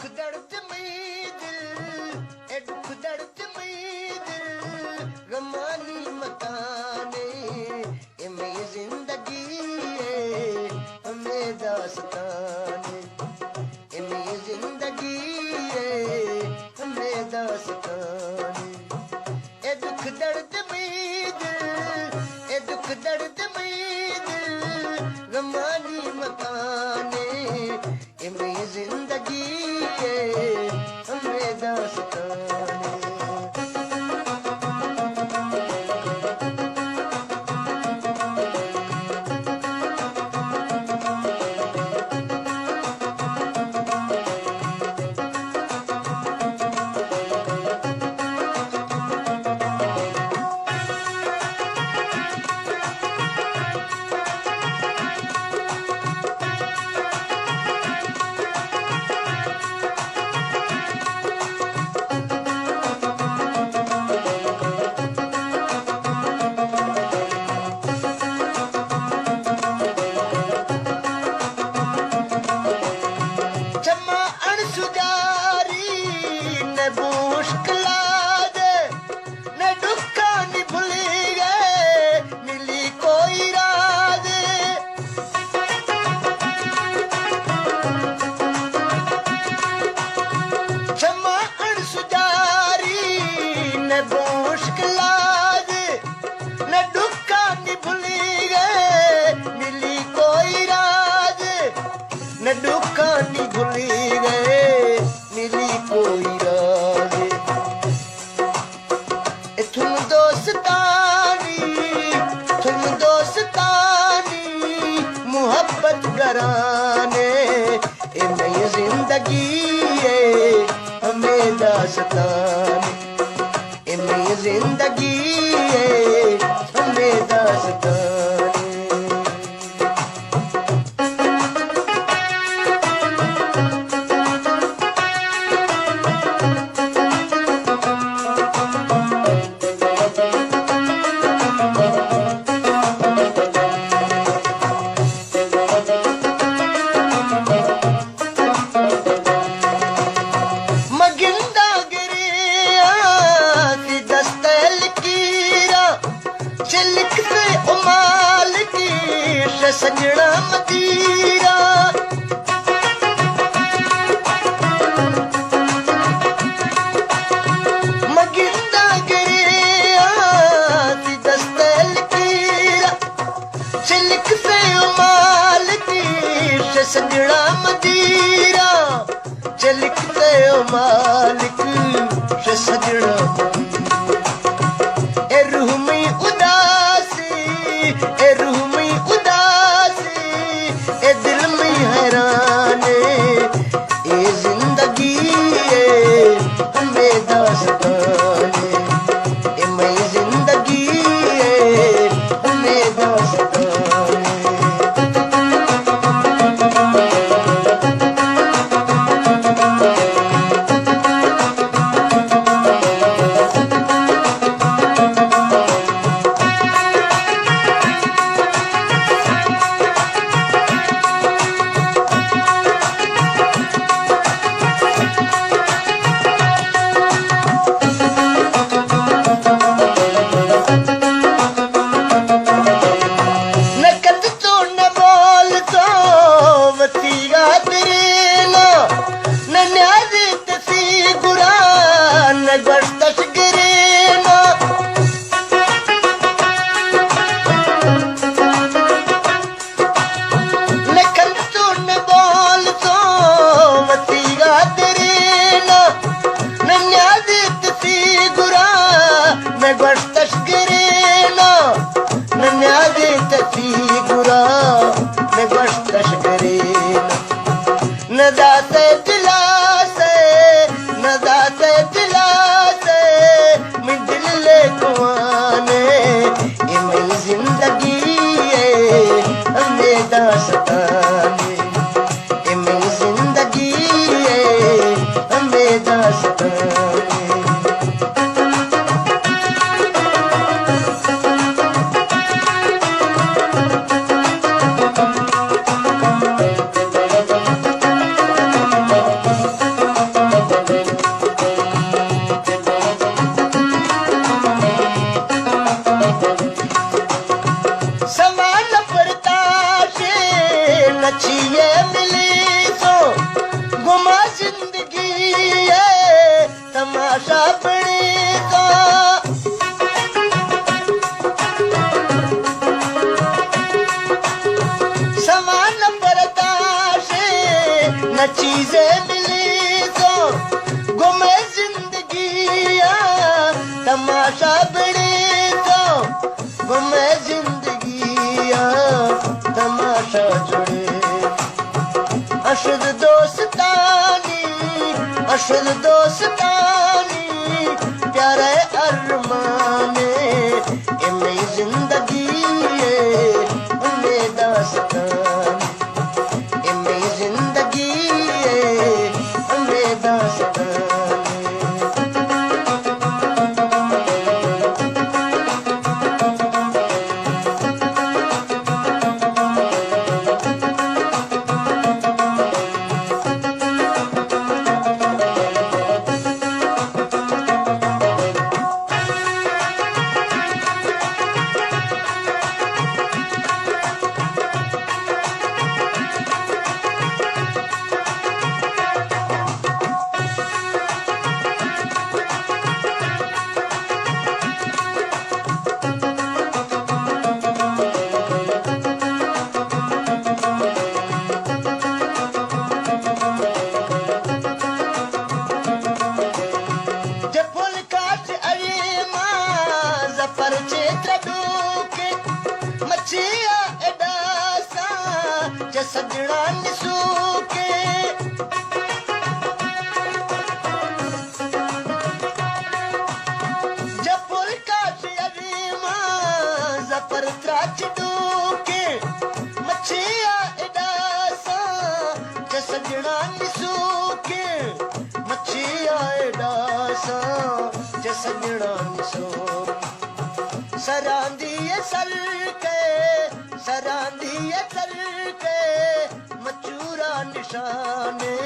दुख दर्द में दिल, ए दुख दर्द में दिल गमानी मकाने, ए मैं जिंदगी है हमें दास्ताने, ए मैं जिंदगी है हमें दास्ताने। ए दुख दर्द में दिल, ए दुख दर्द में दिल गमानी मकाने, ए मैं जिंदगी है हमें दास्ताने। न दुकानी भूली गए मिली कोई राज, तुम दोस्तानी मुहब्बत कराने, ए नई जिंदगी है हमें दास्ताने, ए नई जिंदगी है हमें दास्ताने। सजड़ा मदीरा मगिंदा गिरे आती दस्तल कीरा, चिलक से उमाल की सजड़ा मदीरा, चिलक से उमाल की सजड़ा ए रूह में उदासी, ए रूह में हैराने, ये जिंदगी है हमें दास्ताने, ये मैं जिंदगी है हमें दास्ताने। दास्ताने, ए मैं जिंदगी है हमें दास्ताने। नचिए मिली तो गुमा जिंदगी है तमाशा बड़ी तो समान बर्दाशे न चीजें मिली तो गुमे जिंदगी तमाशा बड़ी तो गुमे जिंदगी तमाशा जुड़े अशद दोस्तानी प्यारे अरमाने इन्हें जिंदगी इन्हें दास्तान इन्हें जिंदगी इन्हें दास्तान पर चित्र डूके मच्छिया एडासा जे सजड़ा निसूके जपुल काशी अरीमा जपर त्राच डूके मच्छिया एडासा जे सजड़ा निसूके मच्छिया एडासा जे सजड़ा निसूके सरांदिए सर के मचूरा निशाने